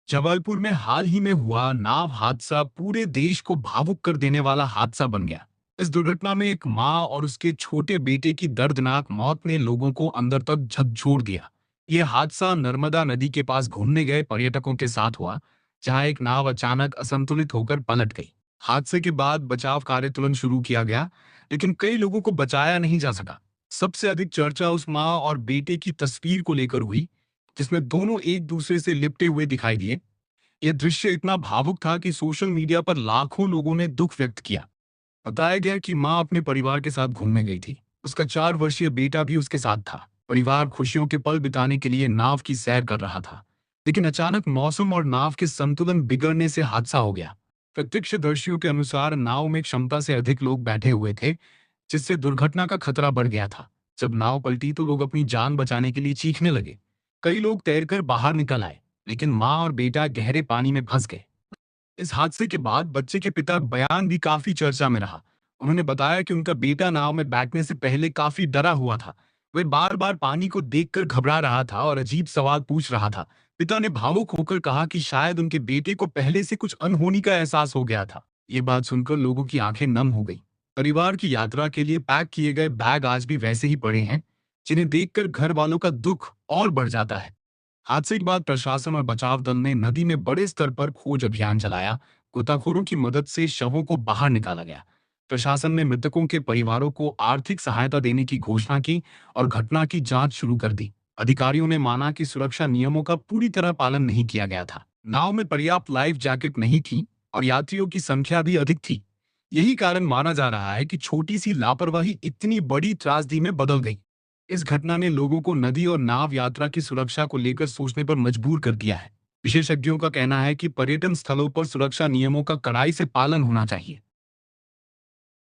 जबलपुर में हाल ही में हुआ नाव हादसा पूरे देश को भावुक कर देने वाला हादसा बन गया। इस दुर्घटना में एक मां और उसके छोटे बेटे की दर्दनाक मौत ने लोगों को अंदर तक झकझोर दिया। यह हादसा नर्मदा नदी के पास घूमने गए पर्यटकों के साथ हुआ, जहां एक नाव अचानक असंतुलित होकर पलट गई। हादसे के बाद बचाव कार्य तुरंत शुरू किया गया, लेकिन कई लोगों को बचाया नहीं जा सका। सबसे अधिक चर्चा उस मां और बेटे की तस्वीर को लेकर हुई, जिसमें दोनों एक दूसरे से लिपटे हुए दिखाई दिए। यह दृश्य इतना भावुक था कि सोशल मीडिया पर लाखों लोगों ने दुख व्यक्त किया। बताया गया कि मां अपने परिवार के साथ घूमने गई थी। उसका 4 वर्षीय बेटा भी उसके साथ था। परिवार खुशियों के पल बिताने के लिए नाव की सैर कर रहा था, लेकिन अचानक मौसम और नाव के संतुलन बिगड़ने से हादसा हो गया। प्रत्यक्षदर्शियों के अनुसार नाव में क्षमता से अधिक लोग बैठे हुए थे, जिससे दुर्घटना का खतरा बढ़ गया था। जब नाव पलटी तो लोग अपनी जान बचाने के लिए चीखने लगे। कई लोग तैरकर बाहर निकल आए, लेकिन मां और बेटा गहरे पानी में फंस गए। इस हादसे के बाद बच्चे के पिता का बयान भी काफी चर्चा में रहा। उन्होंने बताया कि उनका बेटा नाव में बैठने से पहले काफी डरा हुआ था। वे बार बार पानी को देखकर घबरा रहा था और अजीब सवाल पूछ रहा था। पिता ने भावुक होकर कहा कि शायद उनके बेटे को पहले से कुछ अनहोनी का एहसास हो गया था। ये बात सुनकर लोगों की आंखें नम हो गई। परिवार की यात्रा के लिए पैक किए गए बैग आज भी वैसे ही पड़े हैं, जिन्हें देखकर घर वालों का दुख और बढ़ जाता है। हादसे के बाद प्रशासन और बचाव दल ने नदी में बड़े स्तर पर खोज अभियान चलाया। गोताखोरों की मदद से शवों को बाहर निकाला गया। प्रशासन ने मृतकों के परिवारों को आर्थिक सहायता देने की घोषणा की और घटना की जांच शुरू कर दी। अधिकारियों ने माना कि सुरक्षा नियमों का पूरी तरह पालन नहीं किया गया था। नाव में पर्याप्त लाइफ जैकेट नहीं थी और यात्रियों की संख्या भी अधिक थी। यही कारण माना जा रहा है कि छोटी सी लापरवाही इतनी बड़ी त्रासदी में बदल गई। इस घटना ने लोगों को नदी और नाव यात्रा की सुरक्षा को लेकर सोचने पर मजबूर कर दिया है। विशेषज्ञों का कहना है कि पर्यटन स्थलों पर सुरक्षा नियमों का कड़ाई से पालन होना चाहिए।